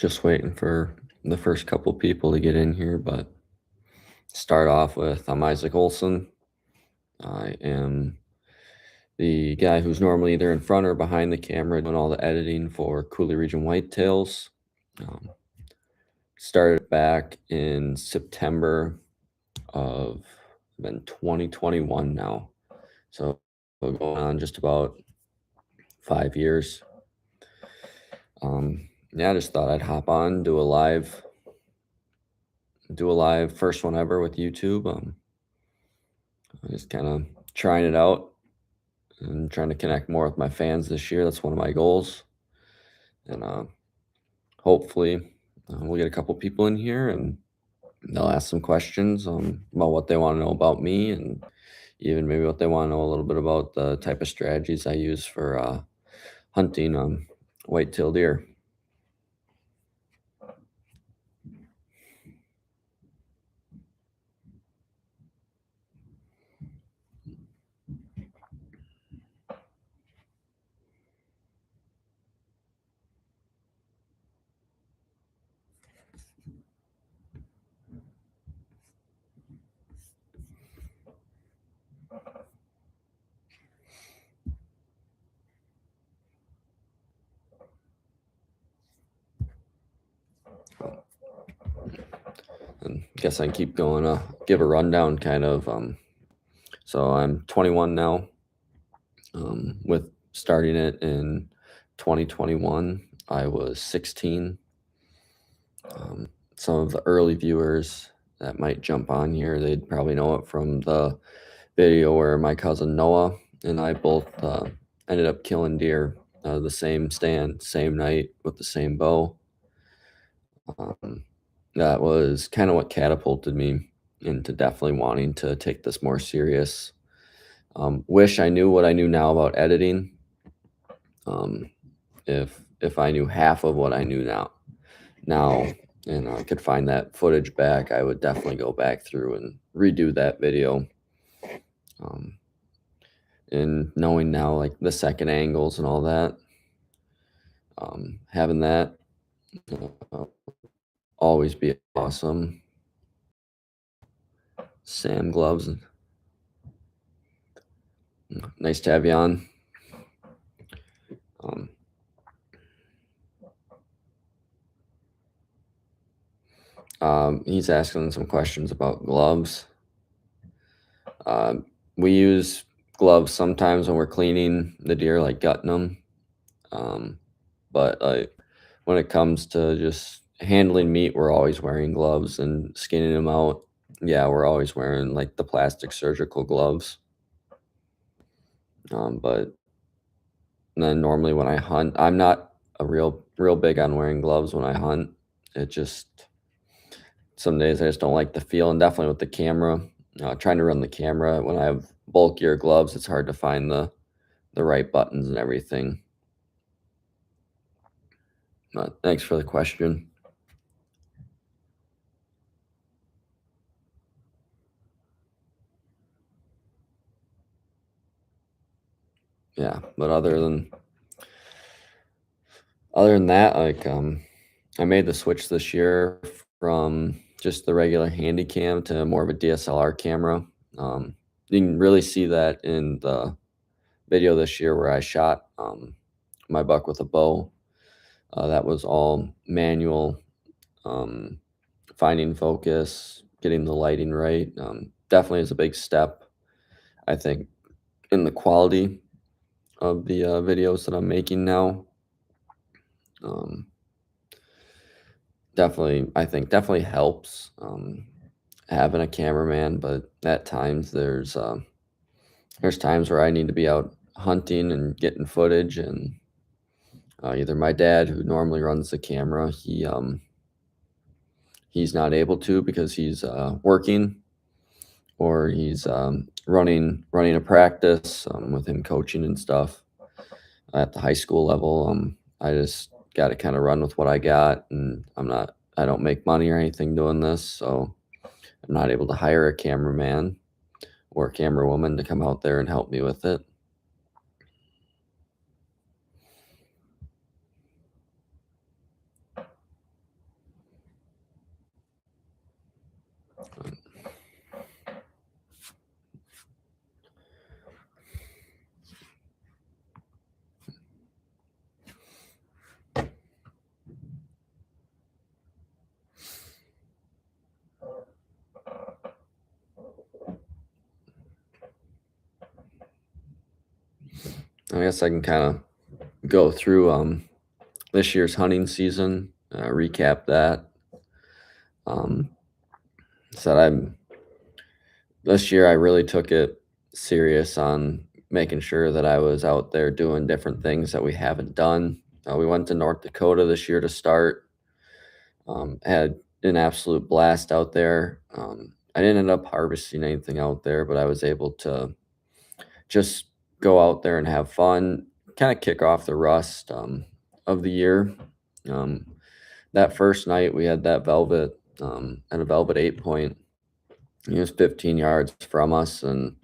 Just waiting for the first couple people to get in here, but start off with I'm Isaac Olson. I am the guy who's normally either in front or behind the camera doing all the editing for Cooley Region Whitetails. Um, Started back in September of been 2021 now, so going on just about 5 years. Yeah, I just thought I'd hop on, do a live first one ever with YouTube. Just kind of trying it out and trying to connect more with my fans this year. That's one of my goals. And hopefully, we'll get a couple people in here and they'll ask some questions about what they want to know about me and even maybe what they want to know a little bit about the type of strategies I use for hunting white-tailed deer. And I guess I can keep going. Give a rundown kind of. So I'm 21 now. With starting it in 2021, I was 16. Some of the early viewers that might jump on here, they'd probably know it from the video where my cousin Noah and I both ended up killing deer the same stand, same night with the same bow. Um, that was kind of what catapulted me into definitely wanting to take this more serious. Wish I knew what I knew now about editing. Um, if I knew half of what I knew now, and I could find that footage back, I would definitely go back through and redo that video. Um, and knowing now like the second angles and all that, having that uh, always be awesome. Sam gloves, nice to have you on. Um, he's asking some questions about gloves. We use gloves sometimes when we're cleaning the deer, like gutting them. But when it comes to just handling meat, we're always wearing gloves and skinning them out. Yeah, we're always wearing like the plastic surgical gloves. But then normally when I hunt, I'm not a real big on wearing gloves when I hunt. It just some days I just don't like the feel, and definitely with the camera, trying to run the camera when I have bulkier gloves, it's hard to find the right buttons and everything. But thanks for the question. Yeah, but other than that, like I made the switch this year from just the regular handy cam to more of a DSLR camera. You can really see that in the video this year where I shot my buck with a bow. That was all manual, um, finding focus, getting the lighting right. Definitely is a big step, I think, in the quality of the videos that I'm making now. Um, Definitely, I think definitely helps having a cameraman, but at times there's times where I need to be out hunting and getting footage, and either my dad, who normally runs the camera, he's not able to because he's working, or he's running a practice with him coaching and stuff at the high school level. I just got to kind of run with what I got, and I don't make money or anything doing this, so I'm not able to hire a cameraman or a camera woman to come out there and help me with it. I guess I can kind of go through this year's hunting season, recap that. Um, so I'm This year I really took it serious on making sure that I was out there doing different things that we haven't done. We went to North Dakota this year to start. Had an absolute blast out there. I didn't end up harvesting anything out there, but I was able to just go out there and have fun, kind of kick off the rust of the year. Um, that first night we had that velvet and a velvet 8 point. He was 15 yards from us, and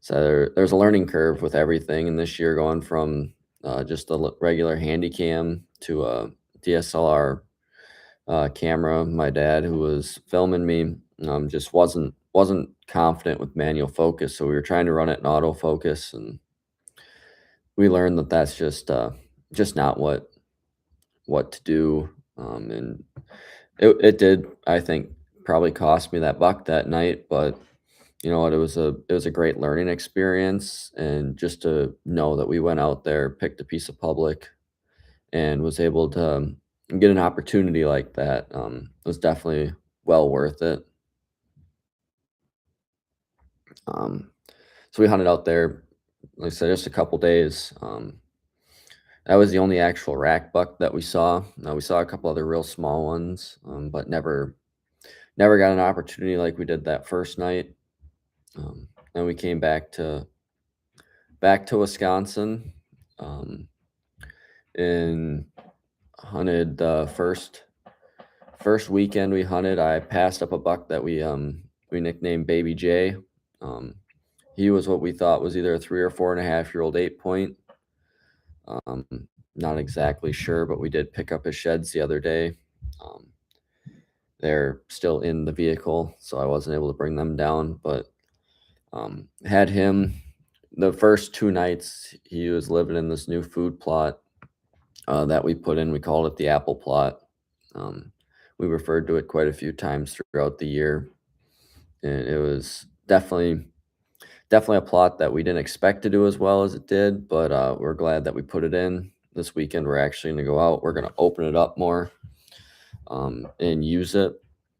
so there's a learning curve with everything. And this year, going from just a regular handy cam to a DSLR camera, my dad, who was filming me, just wasn't confident with manual focus. So we were trying to run it in autofocus, and we learned that that's just not what to do. And it did, I think, probably cost me that buck that night, but you know what, it was a great learning experience, and just to know that we went out there, picked a piece of public, and was able to get an opportunity like that, was definitely well worth it. Um, so we hunted out there, like I said, just a couple days. That was the only actual rack buck that we saw. We saw a couple other real small ones, but never got an opportunity like we did that first night. Then we came back to Wisconsin, um, and hunted the first weekend we hunted. I passed up a buck that we nicknamed Baby J. Um, he was what we thought was either a 3 or 4.5 year old 8 point. Um, Not exactly sure, but we did pick up his sheds the other day. Um, they're still in the vehicle, so I wasn't able to bring them down, but had him the first 2 nights. He was living in this new food plot that we put in. We called it the apple plot. Um, we referred to it quite a few times throughout the year, and it was definitely a plot that we didn't expect to do as well as it did, but we're glad that we put it in. This weekend, we're actually going to go out. We're going to open it up more, and use it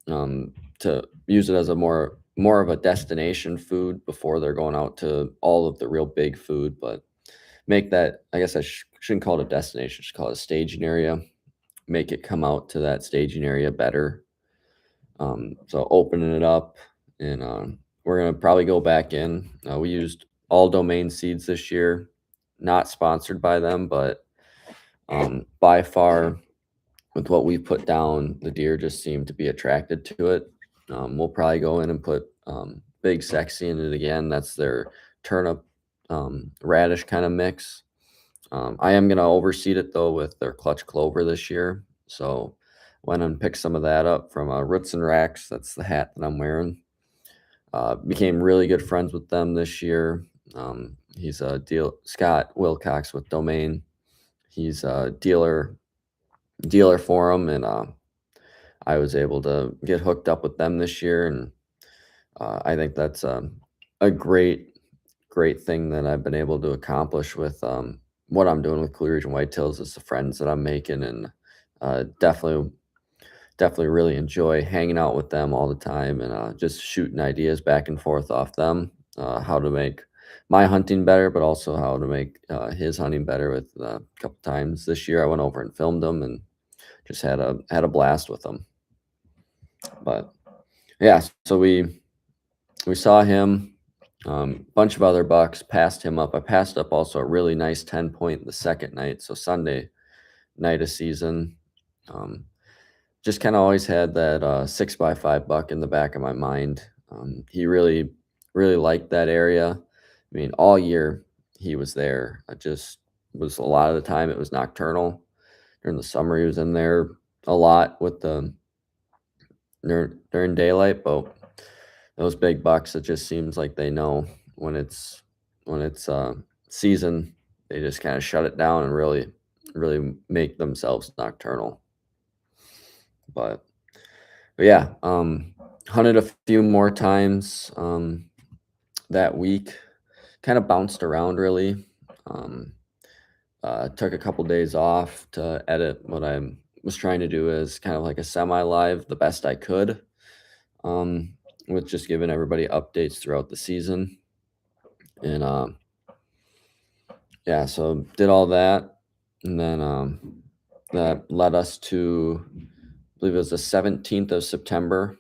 to use it as a more of a destination food before they're going out to all of the real big food. But make that, I guess shouldn't call it a destination, just call it a staging area. Make it come out to that staging area better. So opening it up, and we're gonna probably go back in. We used All Domain seeds this year, not sponsored by them, but by far, with what we put down, the deer just seem to be attracted to it. We'll probably go in and put Big Sexy in it again. That's their turnip radish kind of mix. I am gonna overseed it though with their clutch clover this year. So went and picked some of that up from Roots and Racks. That's the hat that I'm wearing. Became really good friends with them this year. He's a deal Scott Wilcox with Domain. He's a dealer for them, and I was able to get hooked up with them this year, and I think that's a great thing that I've been able to accomplish with what I'm doing with Cool Region Whitetails. Is the friends that I'm making, and definitely really enjoy hanging out with them all the time, and just shooting ideas back and forth off them, how to make my hunting better, but also how to make his hunting better. With a couple times this year, I went over and filmed them, and just had a blast with them. But yeah, so we saw him, bunch of other bucks, passed him up. I passed up also a really nice 10 point the second night, so Sunday night of season. Um, just kind of always had that 6x5 buck in the back of my mind. He really liked that area. I mean, all year he was there. I just was, a lot of the time it was nocturnal. During the summer, he was in there a lot with the during daylight, but those big bucks, it just seems like they know when it's season, they just kinda shut it down and really make themselves nocturnal. But yeah, hunted a few more times, that week, kinda bounced around really, um, took a couple days off to edit what I was trying to do as kind of like a semi-live the best I could, um, with just giving everybody updates throughout the season, and, yeah, so did all that, and then, that led us to, I believe it was the 17th of September.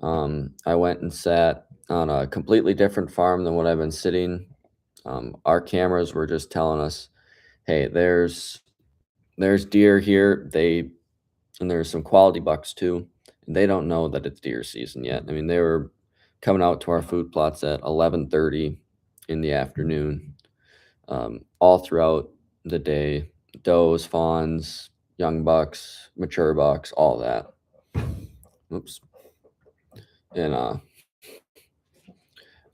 I went and sat on a completely different farm than what I've been sitting. Our cameras were just telling us, "Hey, there's deer here." And there's some quality bucks too. And they don't know that it's deer season yet. I mean, they were coming out to our food plots at 11:30 in the afternoon, all throughout the day. Does, fawns, young bucks, mature bucks, all that. Oops. And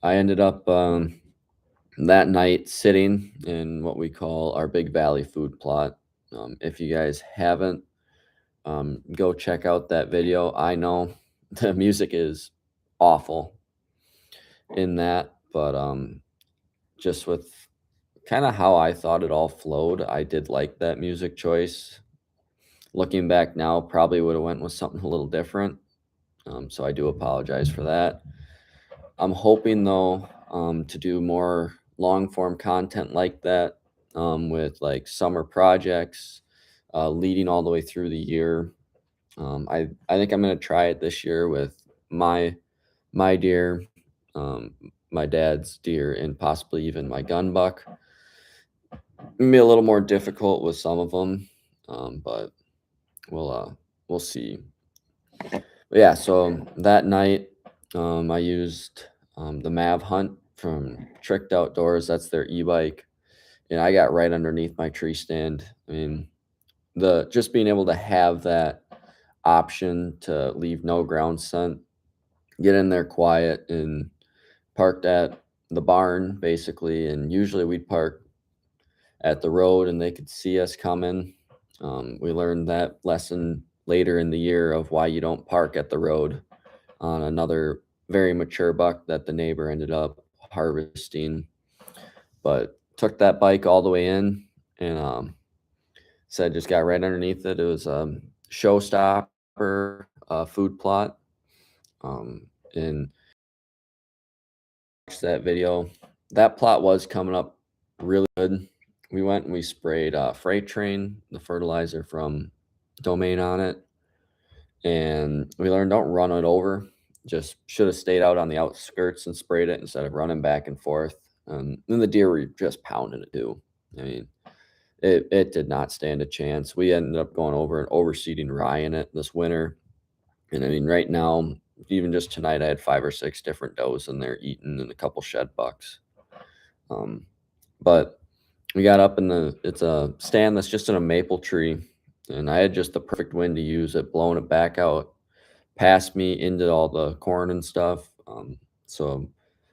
I ended up that night sitting in what we call our Big Valley food plot. If you guys haven't, go check out that video. I know the music is awful in that, but just with kind of how I thought it all flowed, I did like that music choice. Looking back now, probably would have went with something a little different. So I do apologize for that. I'm hoping though, to do more long form content like that, with like summer projects, leading all the way through the year. I think I'm gonna try it this year with my my deer, um, my dad's deer, and possibly even my gun buck. Be a little more difficult with some of them, but we'll see. But yeah, so that night, I used the Mav Hunt from Tricked Outdoors. That's their e-bike, and I got right underneath my tree stand. I mean, the just being able to have that option to leave no ground scent, get in there quiet, and parked at the barn basically. And usually we'd park at the road and they could see us coming. We learned that lesson later in the year of why you don't park at the road on another very mature buck that the neighbor ended up harvesting. But took that bike all the way in and said just got right underneath it. It was showstopper food plot. And watched that video. That plot was coming up really good. We went and we sprayed Freight Train, the fertilizer from Domain on it, and we learned don't run it over. Just should have stayed out on the outskirts and sprayed it instead of running back and forth. And the deer were just pounding it too. I mean, it did not stand a chance. We ended up going over and overseeding rye in it this winter. And I mean, right now, even just tonight, I had 5 or 6 different does in there eating and a couple shed bucks. Um, but we got up in it's a stand that's just in a maple tree, and I had just the perfect wind to use it, blowing it back out past me into all the corn and stuff. So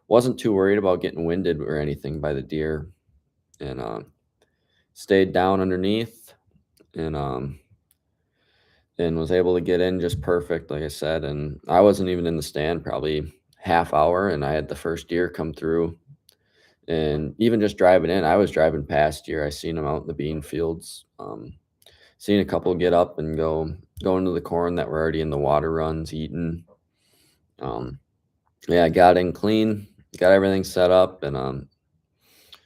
wasn't too worried about getting winded or anything by the deer, and stayed down underneath, and was able to get in just perfect, like I said. And I wasn't even in the stand probably half hour, and I had the first deer come through. And even just driving in, I was driving past deer. I seen them out in the bean fields. Seen a couple get up and go into the corn that were already in the water runs eating. Um, yeah, I got in clean, got everything set up, and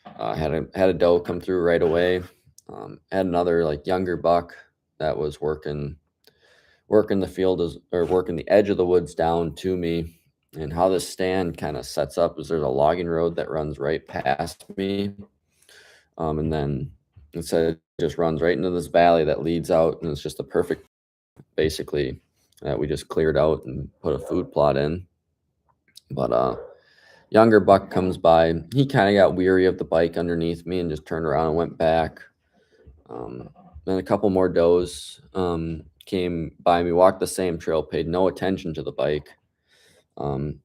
had a doe come through right away. Had another like younger buck that was working the field or working the edge of the woods down to me. And how this stand kind of sets up is there's a logging road that runs right past me. And then it just runs right into this valley that leads out, and it's just a perfect, basically, that we just cleared out and put a food plot in. But younger buck comes by. He kind of got weary of the bike underneath me and just turned around and went back. Um, then a couple more does came by me, walked the same trail, paid no attention to the bike, Um,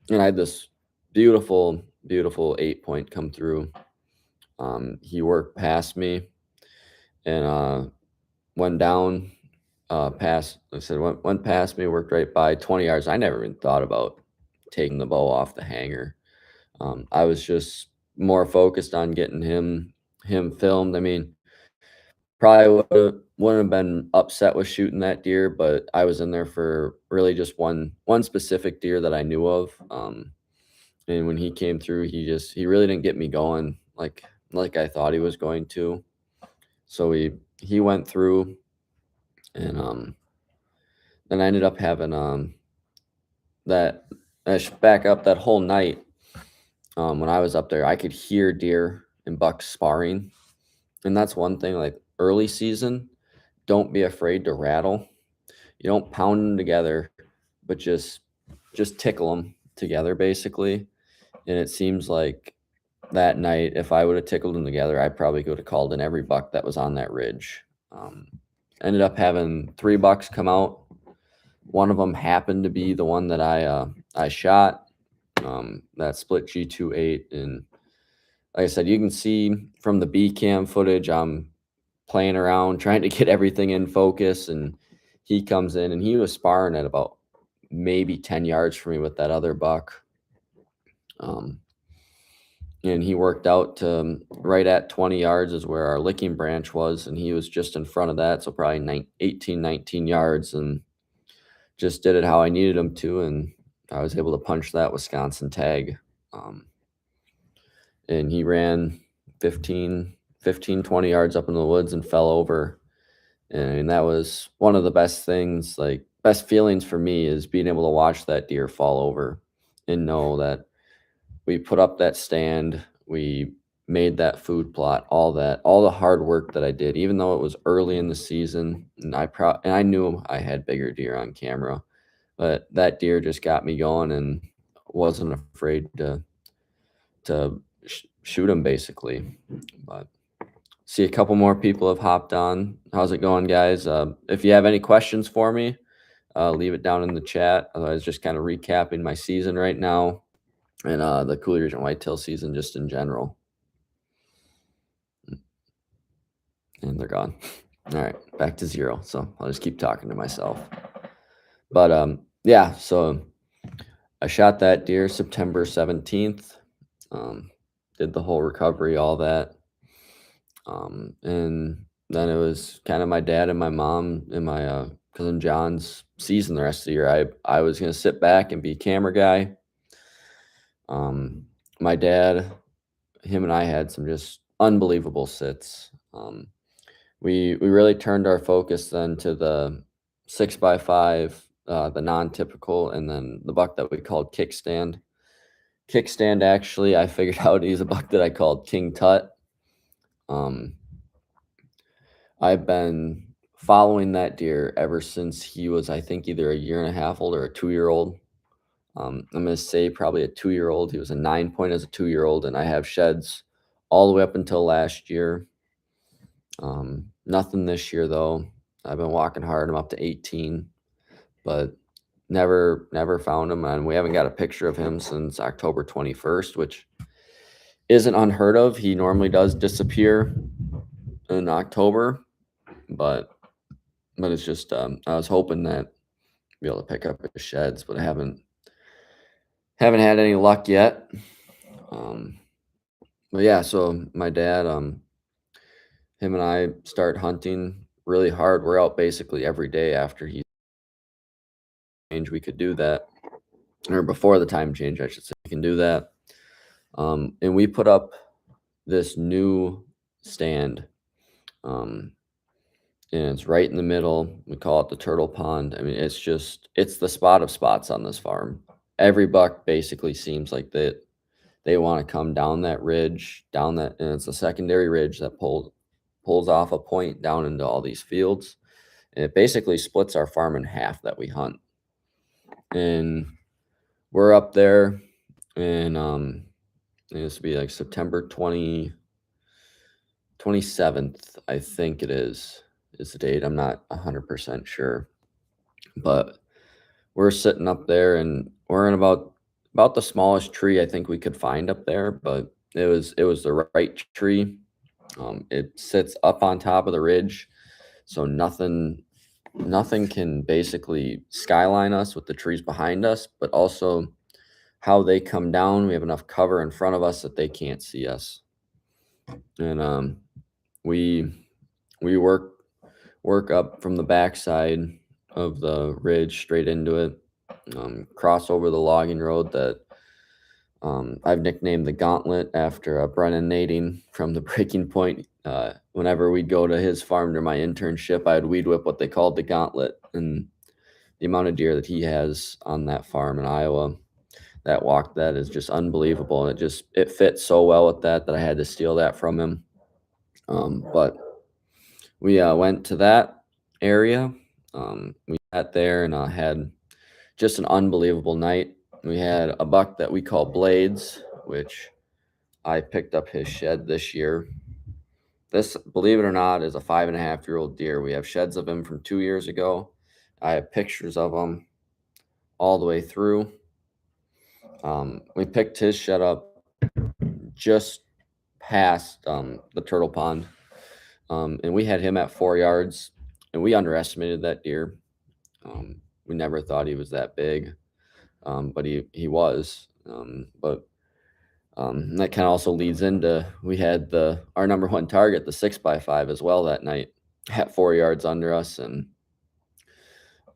and I had this beautiful, beautiful 8 point come through. He worked past me and went down, past, like I said, went past me, worked right by 20 yards. I never even thought about taking the bow off the hanger. I was just more focused on getting him filmed. I mean, probably wouldn't have been upset with shooting that deer, but I was in there for really just one specific deer that I knew of. And when he came through, he really didn't get me going like I thought he was going to. So he went through, and then I ended up having that I should back up that whole night. When I was up there, I could hear deer and bucks sparring, and that's one thing. Like early season, don't be afraid to rattle. You don't pound them together, but just tickle them together, basically. And it seems like that night, if I would have tickled them together, I probably could have called in every buck that was on that ridge. Um, Ended up having 3 bucks come out. One of them happened to be the one that I shot. That split G28, and like I said, you can see from the B cam footage, I'm playing around trying to get everything in focus, and he comes in and he was sparring at about maybe 10 yards from me with that other buck. Um, and he worked out to right at 20 yards is where our licking branch was, and he was just in front of that, so probably 18, 19 yards, and just did it how I needed him to, and I was able to punch that Wisconsin tag. Um, and he ran 20 yards up in the woods and fell over. And that was one of the best things, like best feelings for me, is being able to watch that deer fall over and know that we put up that stand, we made that food plot, all the hard work that I did, even though it was early in the season, and I knew I had bigger deer on camera, but that deer just got me going and wasn't afraid to shoot him basically. But see, a couple more people have hopped on. How's it going, guys? If you have any questions for me, leave it down in the chat. Otherwise, just kind of recapping my season right now and the Coulee Region Whitetail season just in general. And they're gone. All right, back to zero. So I'll just keep talking to myself. But yeah, so I shot that deer September 17th. Did the whole recovery, all that. And then it was kind of my dad and my mom and my cousin John's season the rest of the year. I was gonna sit back and be camera guy. My dad, him and I had some just unbelievable sits. We really turned our focus then to the 6x5, the non-typical, and then the buck that we called kickstand. Kickstand, actually, I figured out he's a buck that I called King Tut. Um, I've been following that deer ever since he was, I think, either a year and a half old or a 2-year old. I'm going to say probably a 2-year old. He was a 9 point as a 2-year old, and I have sheds all the way up until last year. Nothing this year, though. I've been walking hard. I'm up to 18, but never found him. And we haven't got a picture of him since October 21st, which isn't unheard of. He normally does disappear in October, but it's just I was hoping that be able to pick up his sheds, but I haven't had any luck yet. But yeah, so my dad, him and I start hunting really hard. We're out basically every day after he change. We could do that, or before the time change, I should say. We can do that. And we put up this new stand. And it's right in the middle. We call it the Turtle Pond. I mean, it's the spot of spots on this farm. Every buck basically seems like that they want to come down that ridge, down that, and it's a secondary ridge that pulls off a point down into all these fields. And it basically splits our farm in half that we hunt. And we're up there, and this will be like September 27th, I think it is the date. I'm not 100% sure. But we're sitting up there and we're in about the smallest tree I think we could find up there, but it was the right tree. It sits up on top of the ridge, so nothing can basically skyline us with the trees behind us, but also how they come down, we have enough cover in front of us that they can't see us. And we we work up from the backside of the ridge straight into it, cross over the logging road that I've nicknamed the Gauntlet after Brennan Nading from the Breaking Point. Whenever we'd go to his farm during my internship, I'd weed whip what they called the Gauntlet, and the amount of deer that he has on that farm in Iowa, that walk that is just unbelievable. And it fits so well with that I had to steal that from him. But we went to that area. We sat there and had just an unbelievable night. We had a buck that we call Blades, which I picked up his shed this year. This, believe it or not, is a 5.5-year-old deer. We have sheds of him from 2 years ago. I have pictures of him all the way through. We picked his shed up just past the turtle pond, and we had him at 4 yards, and we underestimated that deer. We never thought he was that big, but he was. But that kind of also leads into we had our number one target, the 6x5, as well that night at 4 yards under us, and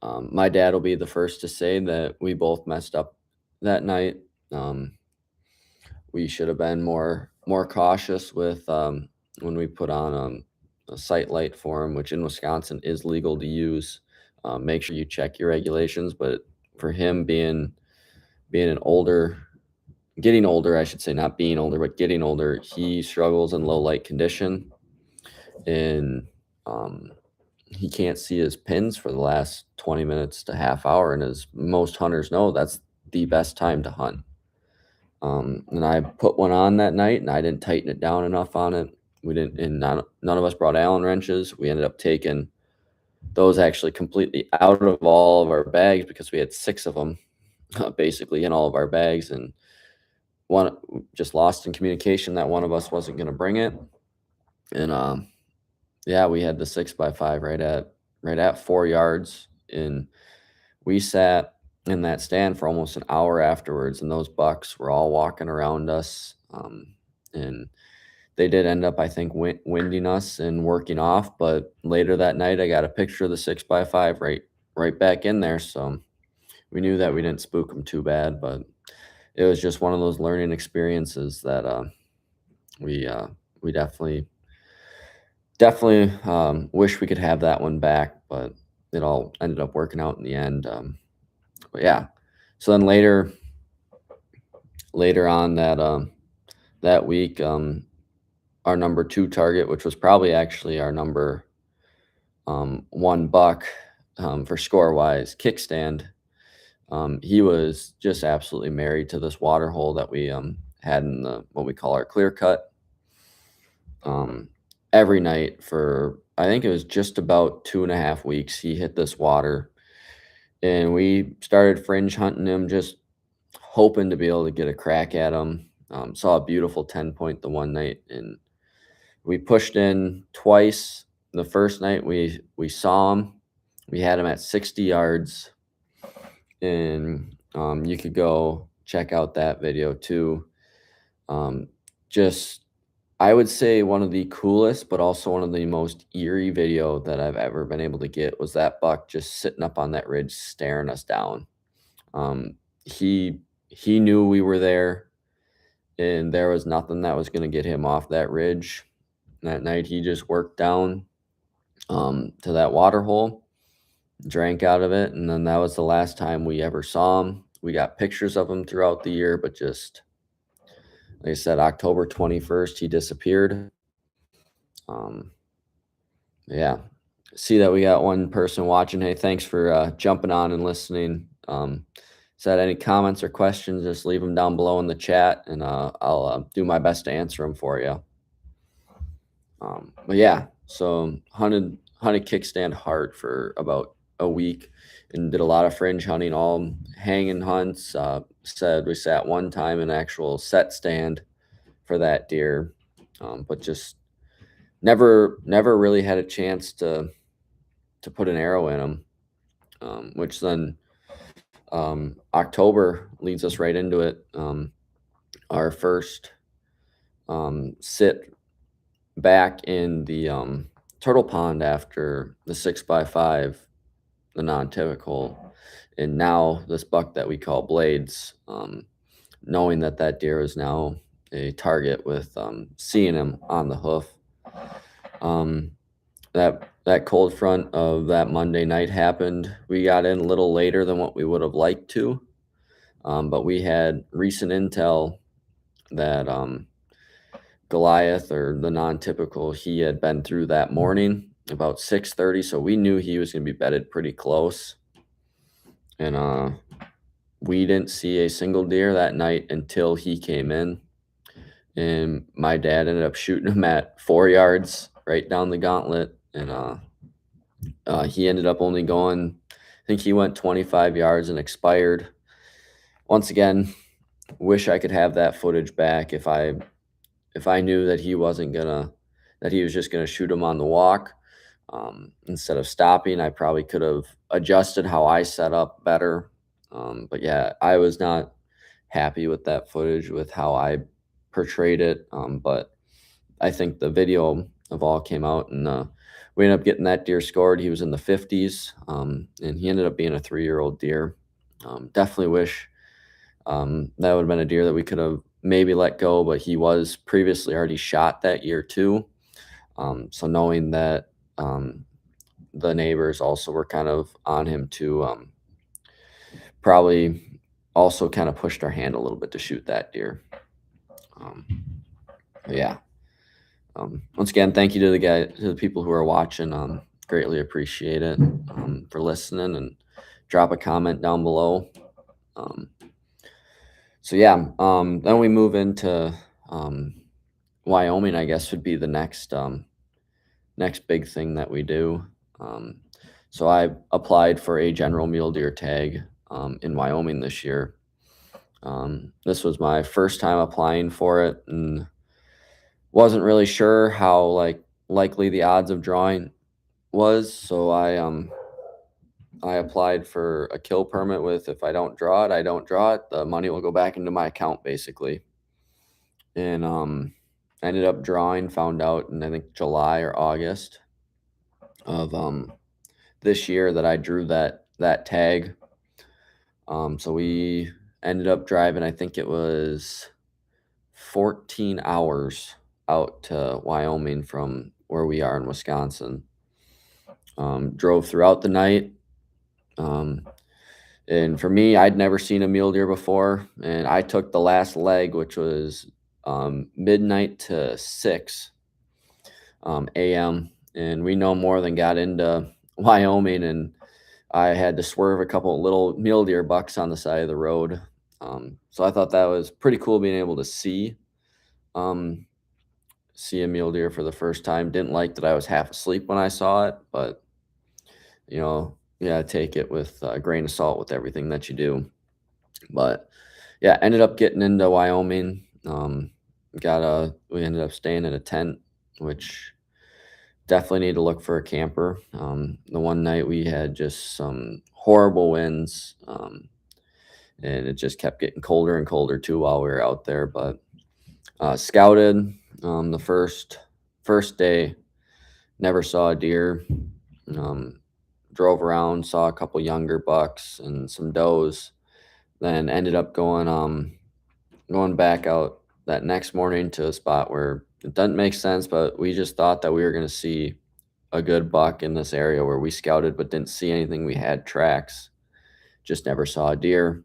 my dad will be the first to say that we both messed up that night. We should have been more cautious with when we put on a sight light for him, which in Wisconsin is legal to use. Make sure you check your regulations, but for him being an older, getting older, I should say, not being older, but getting older, he struggles in low light condition, and he can't see his pins for the last 20 minutes to half hour. And as most hunters know, that's the best time to hunt. And I put one on that night, and I didn't tighten it down enough on it. We didn't, and none of us brought Allen wrenches. We ended up taking those actually completely out of all of our bags because we had 6 of them basically in all of our bags, and one just lost in communication that one of us wasn't going to bring it. And yeah, we had the 6x5 right at 4 yards, and we sat in that stand for almost an hour afterwards, and those bucks were all walking around us. And they did end up, I think, winding us and working off. But later that night, I got a picture of the 6x5 right back in there. So we knew that we didn't spook them too bad, but it was just one of those learning experiences that we definitely wish we could have that one back, but it all ended up working out in the end. But yeah, so then later on that week, our number 2 target, which was probably actually our number 1 buck for score wise, Kickstand. He was just absolutely married to this water hole that we had in what we call our clear cut. Every night for, I think it was just about 2.5 weeks, he hit this water, and we started fringe hunting him, just hoping to be able to get a crack at him. Saw a beautiful 10 point the one night, and we pushed in twice. The first night we saw him, we had him at 60 yards, and you could go check out that video too. Just, I would say one of the coolest, but also one of the most eerie video that I've ever been able to get was that buck just sitting up on that ridge staring us down. He knew we were there, and there was nothing that was going to get him off that ridge. That night he just worked down to that water hole, drank out of it, and then that was the last time we ever saw him. We got pictures of him throughout the year, but just like I said, October 21st, he disappeared. Yeah. See that we got one person watching. Hey, thanks for jumping on and listening. Said any comments or questions, just leave them down below in the chat, and I'll do my best to answer them for you. But yeah, so hunted Kickstand hard for about a week and did a lot of fringe hunting, all hanging hunts. Said we sat one time in actual set stand for that deer, but just never really had a chance to put an arrow in him. Which then October leads us right into it. Our first sit back in the turtle pond after the 6x5, the non-typical, and now this buck that we call Blades, knowing that that deer is now a target with seeing him on the hoof. Um, that cold front of that Monday night happened. We got in a little later than what we would have liked to, but we had recent intel that Goliath, or the non-typical, he had been through that morning about 6:30, so we knew he was going to be bedded pretty close. And we didn't see a single deer that night until he came in, and my dad ended up shooting him at 4 yards right down the gauntlet, and he ended up only going, I think he went 25 yards and expired. Once again, wish I could have that footage back. If I knew that he wasn't gonna, that he was just gonna shoot him on the walk, instead of stopping, I probably could have adjusted how I set up better. But yeah, I was not happy with that footage, with how I portrayed it. But I think the video of all came out, and we ended up getting that deer scored. He was in the 50s, and he ended up being a 3-year-old deer. Definitely wish that would have been a deer that we could have maybe let go, but he was previously already shot that year too. So knowing that the neighbors also were kind of on him too, probably also kind of pushed our hand a little bit to shoot that deer. Um, but yeah. Once again, thank you to the people who are watching. Greatly appreciate it, for listening, and drop a comment down below. So yeah, then we move into Wyoming, I guess, would be the next big thing that we do. So I applied for a general mule deer tag in Wyoming this year. This was my first time applying for it, and wasn't really sure how likely the odds of drawing was. So I applied for a kill permit with, if I don't draw it, I don't draw it. The money will go back into my account, basically. And I ended up drawing, found out in, I think, July or August of this year that I drew that tag. So we ended up driving, I think it was 14 hours out to Wyoming from where we are in Wisconsin. Drove throughout the night. And for me, I'd never seen a mule deer before, and I took the last leg, which was midnight to 6 a.m. And we no more than got into Wyoming, and I had to swerve a couple little mule deer bucks on the side of the road. So I thought that was pretty cool, being able to see a mule deer for the first time. Didn't like that I was half asleep when I saw it, but yeah, take it with a grain of salt with everything that you do. But yeah, ended up getting into Wyoming. We ended up staying in a tent, which definitely need to look for a camper. The one night we had just some horrible winds, and it just kept getting colder and colder too while we were out there. But scouted the first day, never saw a deer. Drove around, saw a couple younger bucks and some does, then ended up going back out that next morning to a spot where it doesn't make sense, but we just thought that we were going to see a good buck in this area where we scouted but didn't see anything. We had tracks, just never saw a deer.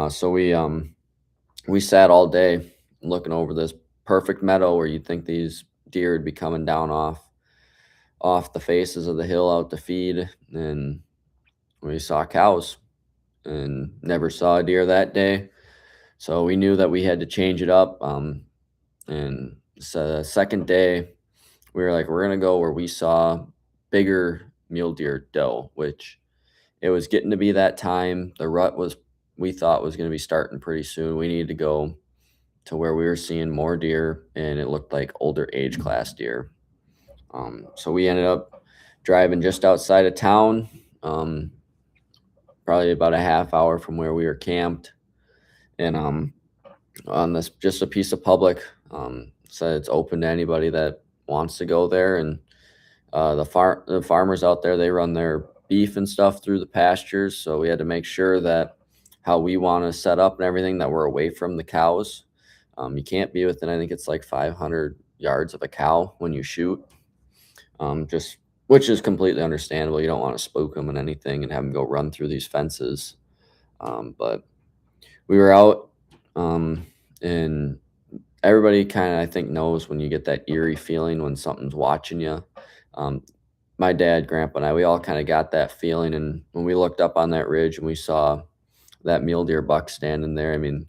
So we sat all day looking over this perfect meadow where you'd think these deer would be coming down off the faces of the hill out to feed, and we saw cows and never saw a deer that day. So we knew that we had to change it up. And so the second day, we were like, we're going to go where we saw bigger mule deer doe, which it was getting to be that time. The rut was we thought was going to be starting pretty soon. We needed to go to where we were seeing more deer, and it looked like older age class deer. So we ended up driving just outside of town, probably about a half hour from where we were camped, and on this just a piece of public. So it's open to anybody that wants to go there, and the farmers out there, they run their beef and stuff through the pastures, so we had to make sure that how we want to set up and everything, that we're away from the cows. You can't be within, I think it's like 500 yards of a cow when you shoot. Just which is completely understandable. You don't want to spook them and anything and have them go run through these fences. But we were out, and everybody kind of, I think, knows when you get that eerie feeling when something's watching you. Um, my dad, grandpa, and I, we all kind of got that feeling. And when we looked up on that ridge and we saw that mule deer buck standing there, I mean,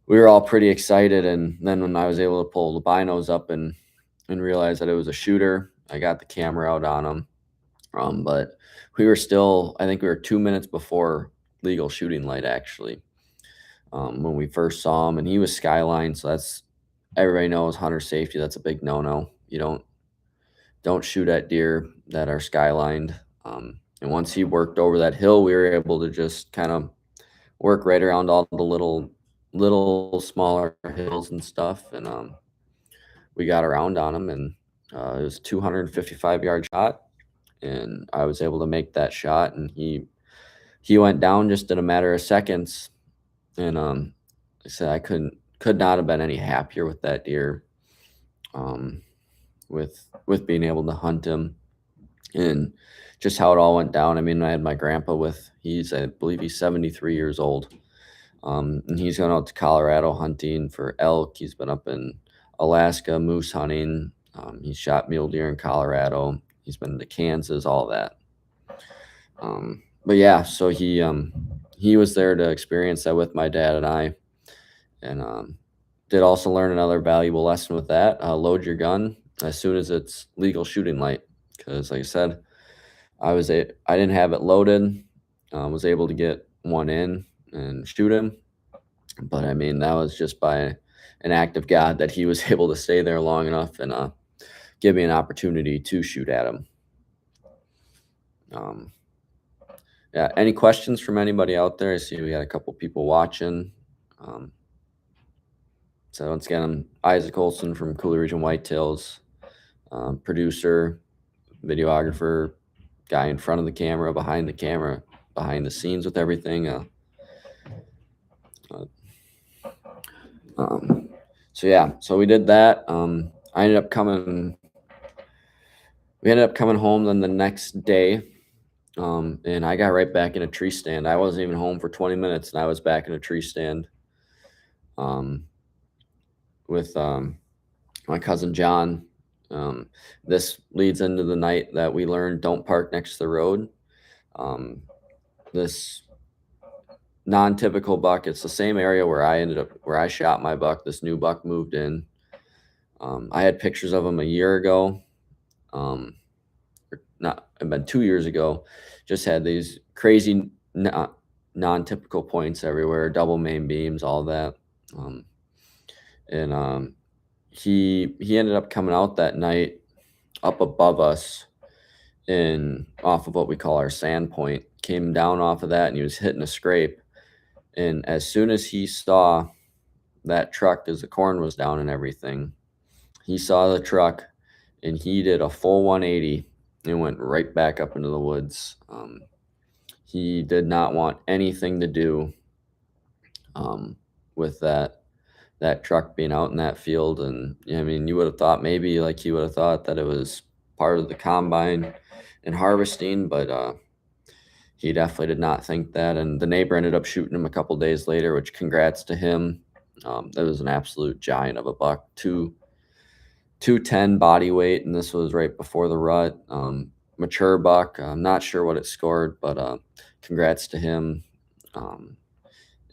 we were all pretty excited. And then when I was able to pull the binos up and realize that it was a shooter, I got the camera out on him. But we were still, I think we were 2 minutes before legal shooting light actually, when we first saw him, and he was skyline. So that's, everybody knows hunter safety. That's a big no-no. You don't shoot at deer that are skylined. And once he worked over that hill, we were able to just kind of work right around all the little smaller hills and stuff, and we got around on him, and it was 255-yard shot, and I was able to make that shot, and he went down just in a matter of seconds, and like I said, I could not have been any happier with that deer, um, with being able to hunt him, and just how it all went down. I mean, I had my grandpa with, I believe he's 73 years old. And he's gone out to Colorado hunting for elk. He's been up in Alaska moose hunting. He's shot mule deer in Colorado. He's been to Kansas, all that. But yeah, so he was there to experience that with my dad and I, and did also learn another valuable lesson with that. Load your gun as soon as it's legal shooting light, because like I said, I didn't have it loaded. Was able to get one in and shoot him, but I mean that was just by an act of God that he was able to stay there long enough and give me an opportunity to shoot at him. Um, yeah, any questions from anybody out there? I see we got a couple people watching. Um, so once again, I'm Isaac Olson from Coulee Region Whitetails, producer, videographer, guy in front of the camera, behind the scenes with everything. So yeah, so we did that. We ended up coming home then the next day, and I got right back in a tree stand. I wasn't even home for 20 minutes, and I was back in a tree stand, with my cousin John. This leads into the night that we learned don't park next to the road. This non-typical buck, it's the same area where I shot my buck. This new buck moved in. I had pictures of him a year ago. Not, about 2 years ago. Just had these crazy non-typical points everywhere, double main beams, all that. And he ended up coming out that night up above us and off of what we call our sand point. Came down off of that, and he was hitting a scrape. And as soon as he saw that truck, as the corn was down and everything, he saw the truck, and he did a full 180 and went right back up into the woods. He did not want anything to do with that truck being out in that field. And I mean, you would have thought maybe like he would have thought that it was part of the combine and harvesting, but he definitely did not think that. And the neighbor ended up shooting him a couple days later, which congrats to him. That was an absolute giant of a buck, 210 body weight, and this was right before the rut. Mature buck. I'm not sure what it scored, but congrats to him,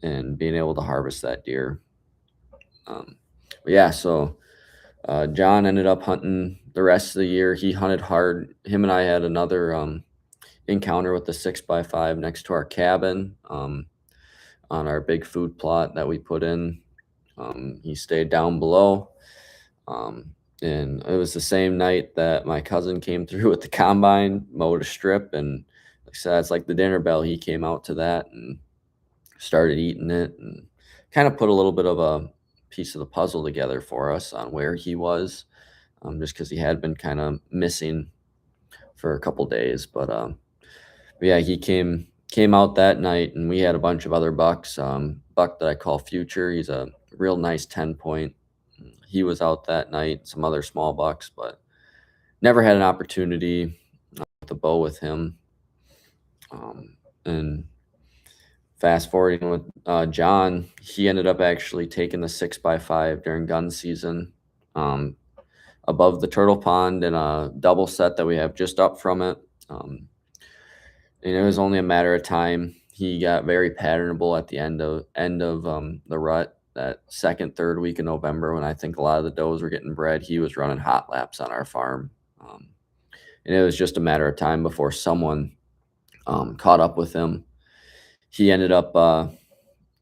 and being able to harvest that deer. But yeah, so John ended up hunting the rest of the year, he hunted hard. Him and I had another encounter with the 6x5 next to our cabin on our big food plot that we put in. He stayed down below. Um, and it was the same night that my cousin came through with the combine, mowed a strip, and like I said, it's like the dinner bell. He came out to that and started eating it, and kind of put a little bit of a piece of the puzzle together for us on where he was, just because he had been kind of missing for a couple days. But yeah, he came out that night, and we had a bunch of other bucks. Buck that I call Future. He's a real nice 10 point. He was out that night. Some other small bucks, but never had an opportunity with the bow with him. And fast forwarding with John, he ended up actually taking the 6x5 during gun season, um, above the turtle pond in a double set that we have just up from it. And it was only a matter of time. He got very patternable at the end of the rut, that second, third week of November, when I think a lot of the does were getting bred. He was running hot laps on our farm, and it was just a matter of time before someone caught up with him. He ended up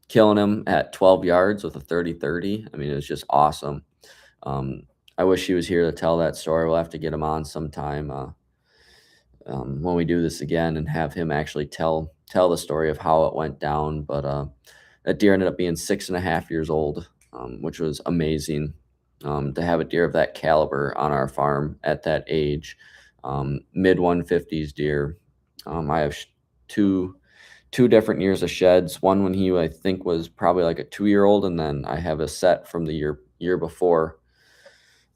killing him at 12 yards with a 30-30. I mean, it was just awesome. Um, I wish he was here to tell that story. We'll have to get him on sometime. When we do this again, and have him actually tell the story of how it went down. But that deer ended up being 6.5 years old, which was amazing, to have a deer of that caliber on our farm at that age. Mid 150s deer. I have two different years of sheds. One when he, I think, was probably like a 2 year old, and then I have a set from the year before.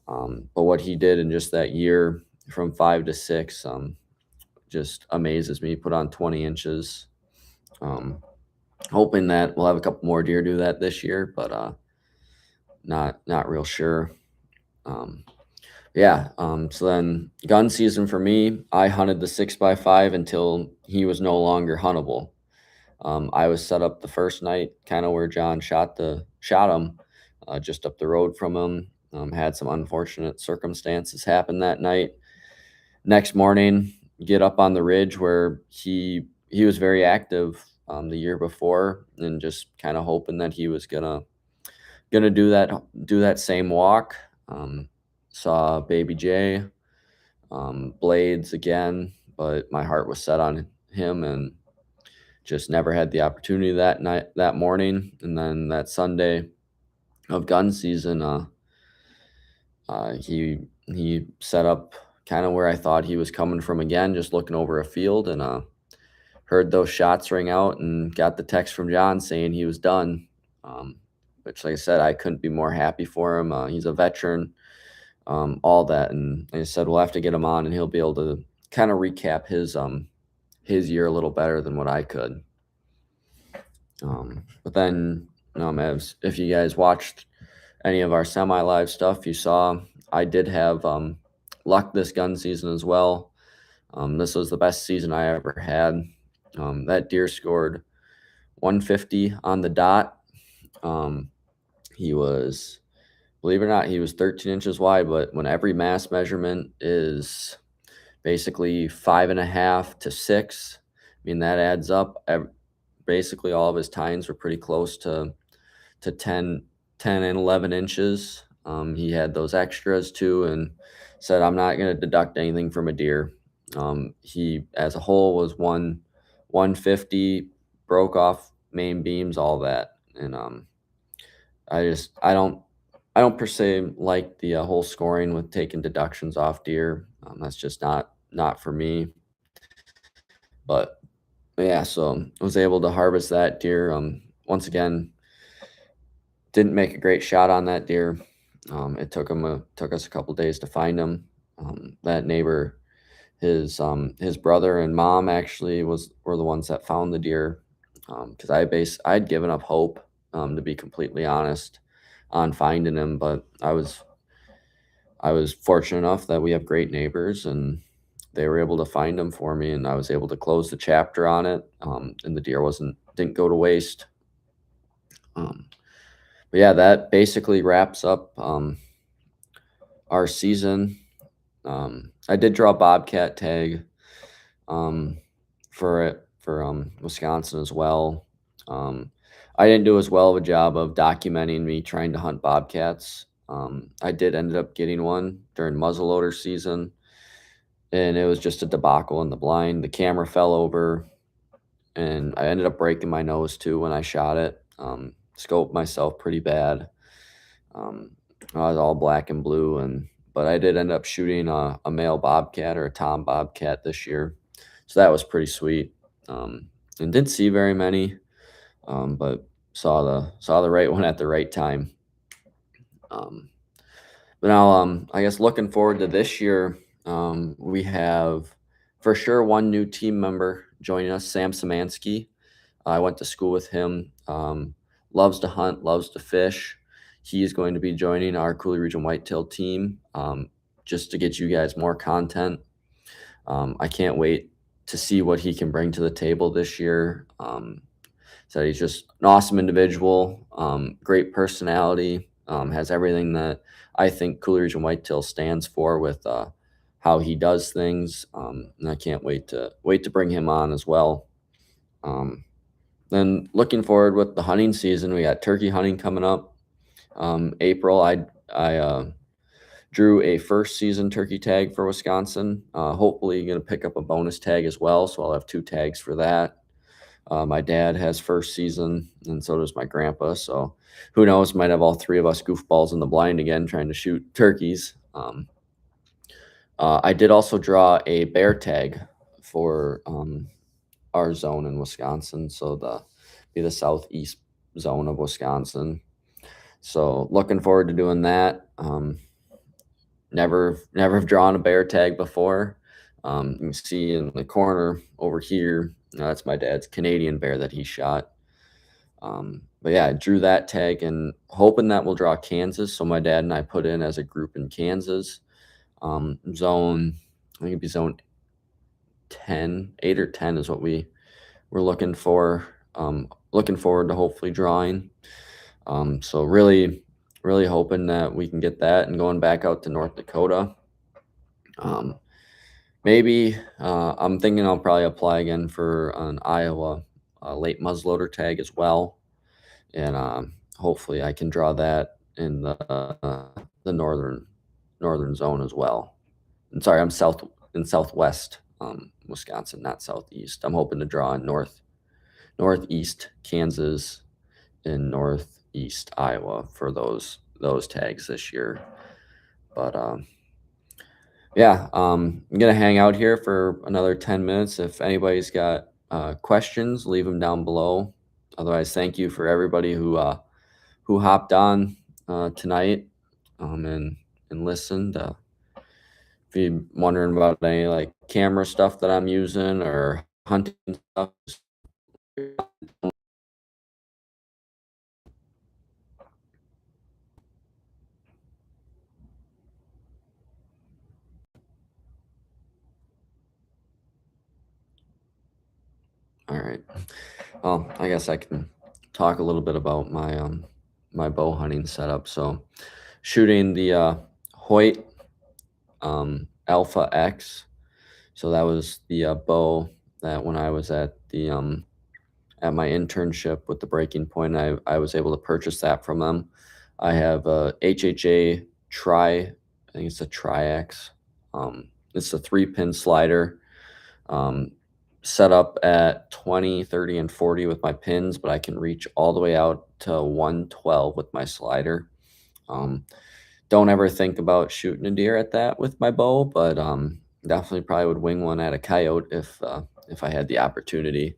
But what he did in just that year, from 5 to 6, just amazes me. Put on 20 inches. Hoping that we'll have a couple more deer do that this year, but not real sure. Um, yeah. So then gun season for me, I hunted the 6x5 until he was no longer huntable. I was set up the first night, kind of where John shot him, just up the road from him. Had some unfortunate circumstances happen that night. Next morning, get up on the ridge where he was very active the year before, and just kind of hoping that he was gonna do that same walk. Saw Baby J, Blades again, but my heart was set on him, and just never had the opportunity that morning. And then that Sunday of gun season, he set up kind of where I thought he was coming from again, just looking over a field, and heard those shots ring out, and got the text from John saying he was done. Which, like I said, I couldn't be more happy for him. He's a veteran, all that, and like I said, we'll have to get him on, and he'll be able to kind of recap his year a little better than what I could. But then, as if you guys watched any of our semi-live stuff, you saw I did have luck this gun season as well. This was the best season I ever had. That deer scored 150 on the dot. He was, believe it or not, he was 13 inches wide, but when every mass measurement is basically 5.5 to 6, I mean, that adds up. Basically, all of his tines were pretty close to 10 and 11 inches. He had those extras too, and said, I'm not going to deduct anything from a deer. He, as a whole, was 150, broke off main beams, all that. And I don't per se like the whole scoring with taking deductions off deer. That's just not for me. But yeah, so I was able to harvest that deer. Once again, didn't make a great shot on that deer. It took us a couple days to find him. That neighbor, his brother and mom actually were the ones that found the deer, because I'd given up hope, to be completely honest, on finding him. But I was fortunate enough that we have great neighbors, and they were able to find him for me, and I was able to close the chapter on it. And the deer didn't go to waste. But yeah, that basically wraps up our season. I did draw a bobcat tag um, for Wisconsin as well. I didn't do as well of a job of documenting me trying to hunt bobcats. I did ended up getting one during muzzleloader season, and it was just a debacle in the blind. The camera fell over, and I ended up breaking my nose too when I shot it. Scoped myself pretty bad. Um, I was all black and blue, and but I did end up shooting a male bobcat or a tom bobcat this year, so that was pretty sweet. And didn't see very many, but saw the right one at the right time. Um, but now, I guess looking forward to this year, we have for sure one new team member joining us, Sam Szymanski. I went to school with him. Loves to hunt, loves to fish. He is going to be joining our Cooley Region Whitetail team, just to get you guys more content. I can't wait to see what he can bring to the table this year. So he's just an awesome individual, great personality, has everything that I think Cooley Region Whitetail stands for with how he does things, and I can't wait to bring him on as well. Um, then looking forward with the hunting season, we got turkey hunting coming up. April, I drew a first season turkey tag for Wisconsin. Hopefully, going to pick up a bonus tag as well, so I'll have 2 tags for that. My dad has first season, and so does my grandpa. So who knows? Might have all 3 of us goofballs in the blind again, trying to shoot turkeys. I did also draw a bear tag for our zone in Wisconsin, so the southeast zone of Wisconsin. So looking forward to doing that. Never have drawn a bear tag before. You can see in the corner over here, that's my dad's Canadian bear that he shot. But yeah, I drew that tag and hoping that we'll draw Kansas. So my dad and I put in as a group in Kansas. Zone, I think it'd be zone 10, 8 or 10 is what we're looking for. Looking forward to hopefully drawing. So really hoping that we can get that and going back out to North Dakota. Maybe I'm thinking I'll probably apply again for an Iowa late muzzleloader tag as well, and hopefully I can draw that in the northern zone as well. And sorry, I'm southwest Wisconsin, not southeast. I'm hoping to draw in northeast Kansas and northeast Iowa for those tags this year. But yeah, I'm gonna hang out here for another 10 minutes. If anybody's got questions, leave them down below. Otherwise, thank you for everybody who hopped on tonight and listened. If you're wondering about any like camera stuff that I'm using or hunting stuff, all right. Well, I guess I can talk a little bit about my bow hunting setup. So, shooting the Hoyt Alpha X. So that was the bow that when I was at my internship with the Breaking Point, I was able to purchase that from them. I have a HHA I think it's a Tri-X. It's a 3-pin slider. Um, Set up at 20, 30, and 40 with my pins, but I can reach all the way out to 112 with my slider. Don't ever think about shooting a deer at that with my bow, but definitely probably would wing one at a coyote if I had the opportunity.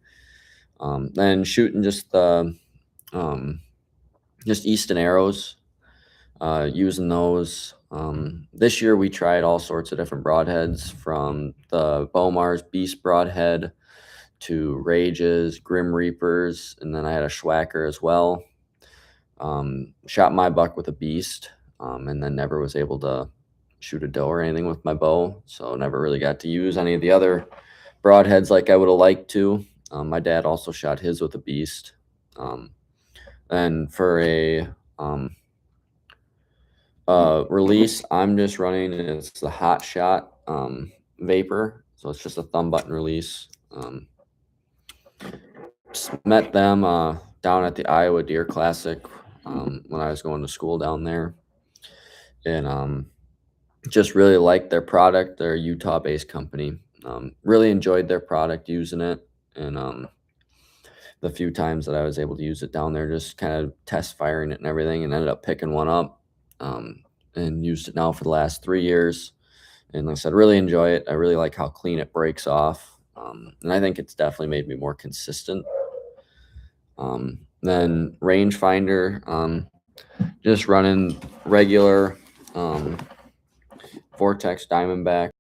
Then shooting um, just Easton arrows, using those. This year we tried all sorts of different broadheads, from the Bowmars Beast broadhead to Rages, Grim Reapers, and then I had a Schwacker as well. Shot my buck with a Beast, and then never was able to shoot a doe or anything with my bow, so never really got to use any of the other broadheads like I would have liked to. My dad also shot his with a Beast. And for a Release, I'm just running, it's the Hot Shot Vapor. So it's just a thumb button release. Met them down at the Iowa Deer Classic when I was going to school down there. And just really liked their product. They're a Utah-based company. Really enjoyed their product using it, and the few times that I was able to use it down there, just kind of test firing it and everything, and ended up picking one up and used it now for the last 3 years. And like I said, really enjoy it. I really like how clean it breaks off, and I think it's definitely made me more consistent. Then rangefinder, just running regular Vortex Diamondback.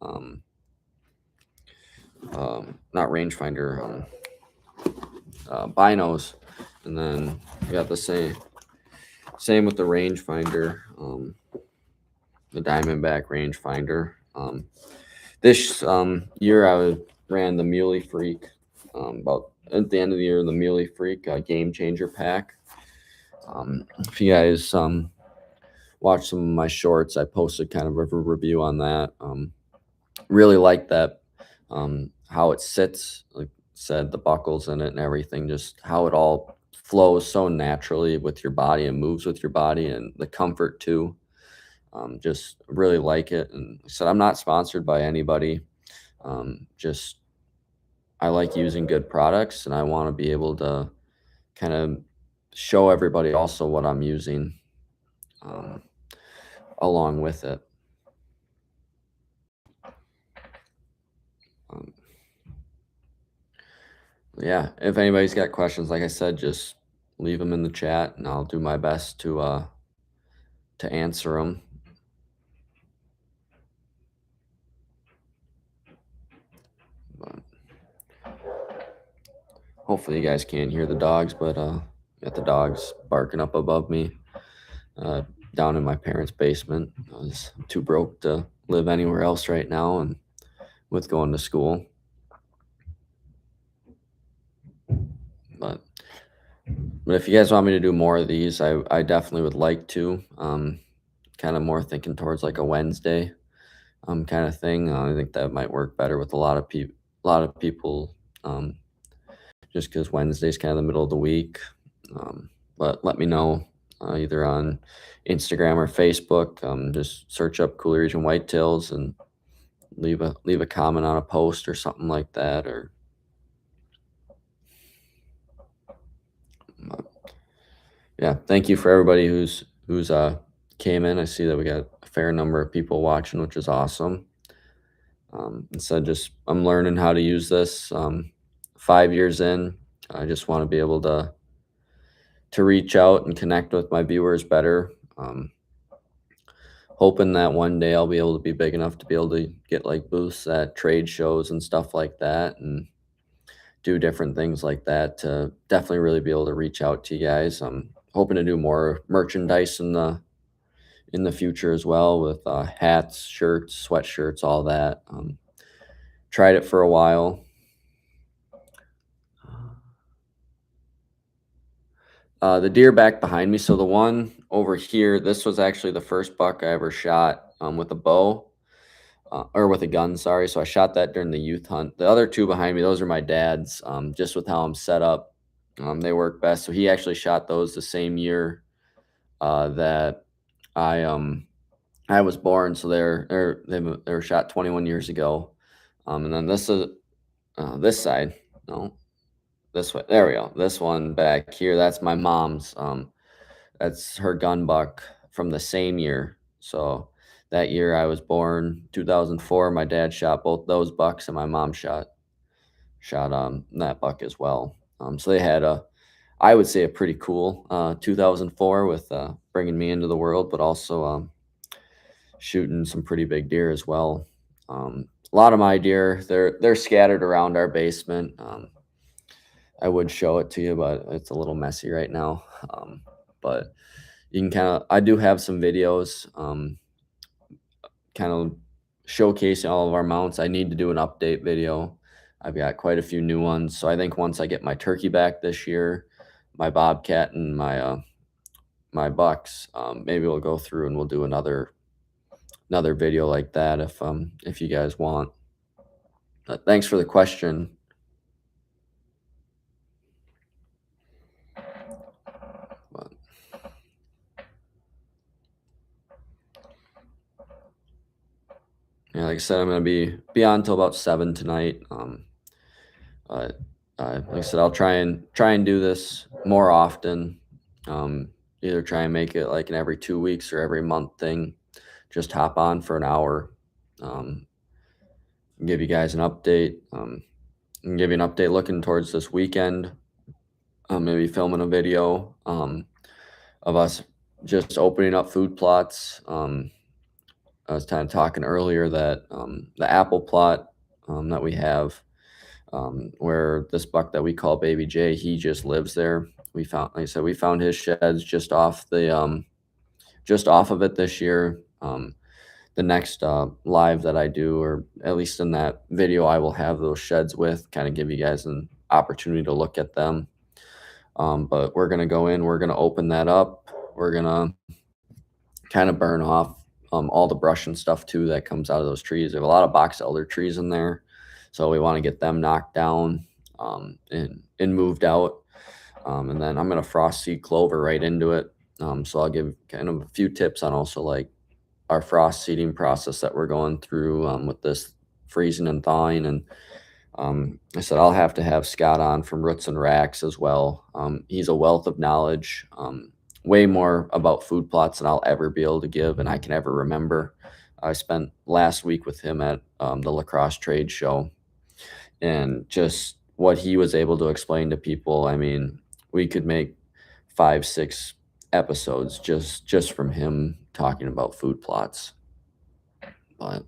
Um, Not rangefinder, binos, and then we got the same with the rangefinder, the Diamondback rangefinder. This year ran the Muley Freak. About at the end of the year, the Muley Freak Game Changer pack. If you guys watch some of my shorts, I posted kind of a review on that. Really like that, how it sits, like I said, the buckles in it and everything, just how it all flows so naturally with your body and moves with your body, and the comfort too. Just really like it. And like I said, I'm not sponsored by anybody. Just I like using good products, and I want to be able to kind of show everybody also what I'm using um, along with it. Um, yeah, if anybody's got questions, like I said, just leave them in the chat, and I'll do my best to answer them. But hopefully, you guys can't hear the dogs, but got the dogs barking up above me uh, down in my parents' basement. I was too broke to live anywhere else right now, and with going to school. But if you guys want me to do more of these, I definitely would like to. Kind of more thinking towards like a Wednesday kind of thing. I think that might work better with a lot of people. Just because Wednesday's kind of the middle of the week. But let me know either on Instagram or Facebook. Just search up Cooler Region Whitetails and leave a comment on a post or something like that. Or yeah, thank you for everybody who's came in. I see that we got a fair number of people watching, which is awesome. And so just I'm learning how to use this. 5 years in, I just want to be able to reach out and connect with my viewers better. Hoping that one day I'll be able to be big enough to be able to get like booths at trade shows and stuff like that, and do different things like that to definitely really be able to reach out to you guys. I'm hoping to do more merchandise in the future as well, with hats, shirts, sweatshirts, all that. Tried it for a while. The deer back behind me. So the one over here, this was actually the first buck I ever shot with a bow, or with a gun, sorry. So I shot that during the youth hunt. The other two behind me, those are my dad's. Just with how I'm set up, they work best. So he actually shot those the same year that I I was born. So they were shot 21 years ago. And then this is this side. No, this way. There we go. This one back here, that's my mom's. That's her gun buck from the same year. So that year I was born, 2004. My dad shot both those bucks, and my mom shot that buck as well. So they had I would say a pretty cool 2004 with bringing me into the world, but also shooting some pretty big deer as well. A lot of my deer, they're scattered around our basement. I would show it to you, but it's a little messy right now. But you can I do have some videos kind of showcasing all of our mounts. I need to do an update video. I've got quite a few new ones. So I think once I get my turkey back this year, my bobcat and my bucks, maybe we'll go through and we'll do another video like that if you guys want. But thanks for the question. But yeah, like I said, I'm gonna be on till about 7 tonight. But like I said, I'll try and do this more often. Um, Either try and make it like an every 2 weeks or every month thing. Just hop on for an hour, um, and give you guys an update. And give you an update looking towards this weekend. Maybe filming a video of us just opening up food plots. I was kind of talking earlier that the apple plot that we have, where this buck that we call Baby J, he just lives there. We found, like I said, we found his sheds just off of it this year. The next live that I do, or at least in that video, I will have those sheds with, kind of give you guys an opportunity to look at them. But we're gonna go in, we're gonna open that up, we're gonna kind of burn off all the brush and stuff too that comes out of those trees. There are a lot of box elder trees in there, so we want to get them knocked down and moved out. And then I'm gonna frost seed clover right into it. So I'll give kind of a few tips on also like our frost seeding process that we're going through with this freezing and thawing. And I said I'll have to have Scott on from Roots and Racks as well. He's a wealth of knowledge, way more about food plots than I'll ever be able to give and I can ever remember. I spent last week with him at the La Crosse trade show, and just what he was able to explain to people. I mean, we could make 5, 6 episodes just from him talking about food plots. But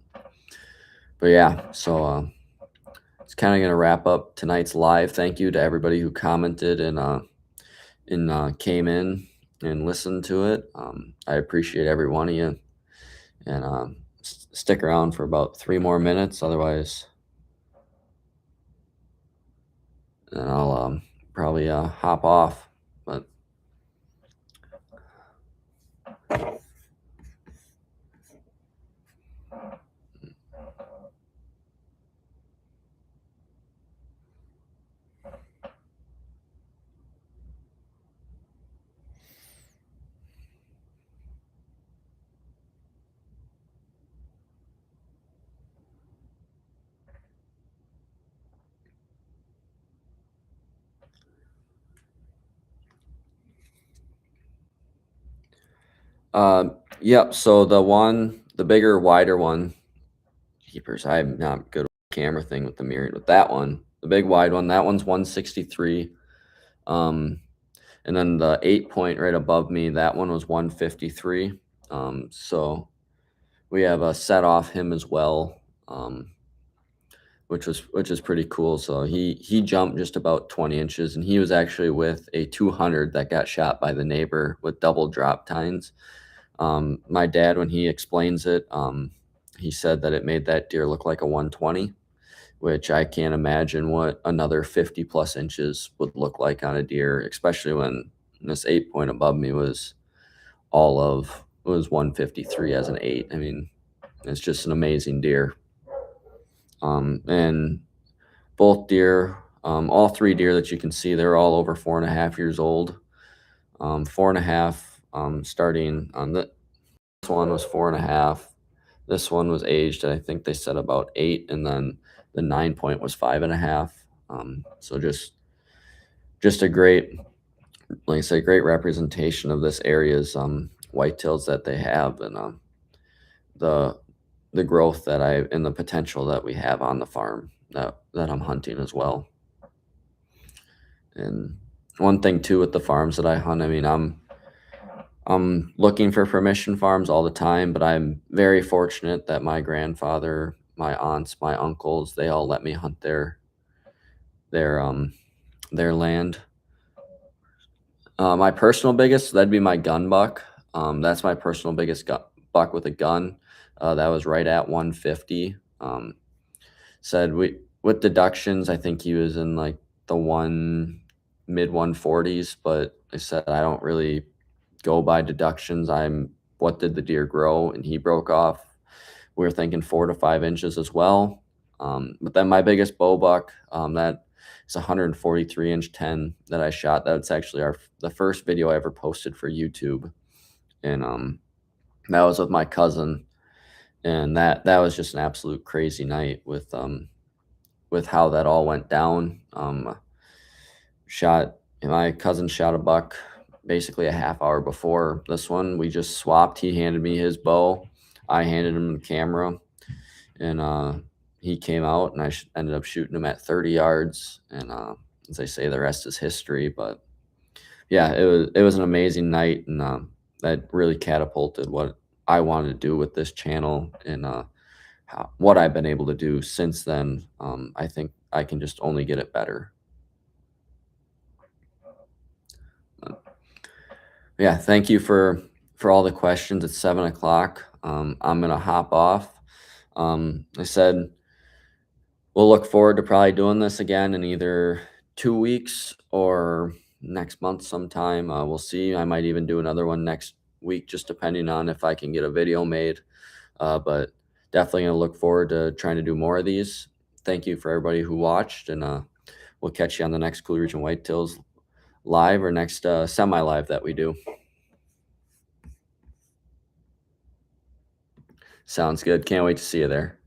yeah, so it's kind of gonna wrap up tonight's live. Thank you to everybody who commented and came in and listened to it. I appreciate every one of you, and stick around for about 3 more minutes. Otherwise, then I'll probably hop off. But yep. So the bigger, wider one, keepers. I'm not good with the camera thing with the mirror. With that one, the big wide one, that one's 163. Um, and then the 8 point right above me, that one was 153. So we have a set off him as well, which is pretty cool. So he jumped just about 20 inches, and he was actually with a 200 that got shot by the neighbor with double drop tines. My dad, when he explains it, he said that it made that deer look like a 120, which I can't imagine what another 50 plus inches would look like on a deer, especially when this 8 point above me was 153 as an 8. I mean, it's just an amazing deer. And both deer, all 3 deer that you can see, they're all over 4.5 years old. 4.5, starting on this one was 4.5. This one was aged, I think they said about 8, and then the 9 point was 5.5. So just a great, like I say, great representation of this area's whitetails that they have, and the the growth that I and the potential that we have on the farm that I'm hunting as well. And one thing too with the farms that I hunt, I mean, I'm looking for permission farms all the time, but I'm very fortunate that my grandfather, my aunts, my uncles, they all let me hunt their their land. My personal biggest, that'd be my gun buck. That's my personal biggest buck with a gun. That was right at 150. Said we with deductions, I think he was in like the mid 140s, but I said I don't really go by deductions. What did the deer grow? And he broke off. We were thinking 4 to 5 inches as well. But then my biggest bow buck, that is 143-inch 10 that I shot. That's actually the first video I ever posted for YouTube, and that was with my cousin, and that was just an absolute crazy night with how that all went down. Shot My cousin shot a buck basically a half hour before this one. We just swapped. He handed me his bow, I handed him the camera, and he came out, and ended up shooting him at 30 yards. And as they say, the rest is history. But yeah, it was an amazing night, and that really catapulted what I wanted to do with this channel, and what I've been able to do since then. I think I can just only get it better. Yeah, thank you for all the questions. It's 7 o'clock. I'm gonna hop off. I said we'll look forward to probably doing this again in either 2 weeks or next month sometime. We'll see. I might even do another one next week, just depending on if I can get a video made. But definitely gonna look forward to trying to do more of these. Thank you for everybody who watched, and we'll catch you on the next Cool Region Whitetails live, or next semi-live that we do. Sounds good. Can't wait to see you there.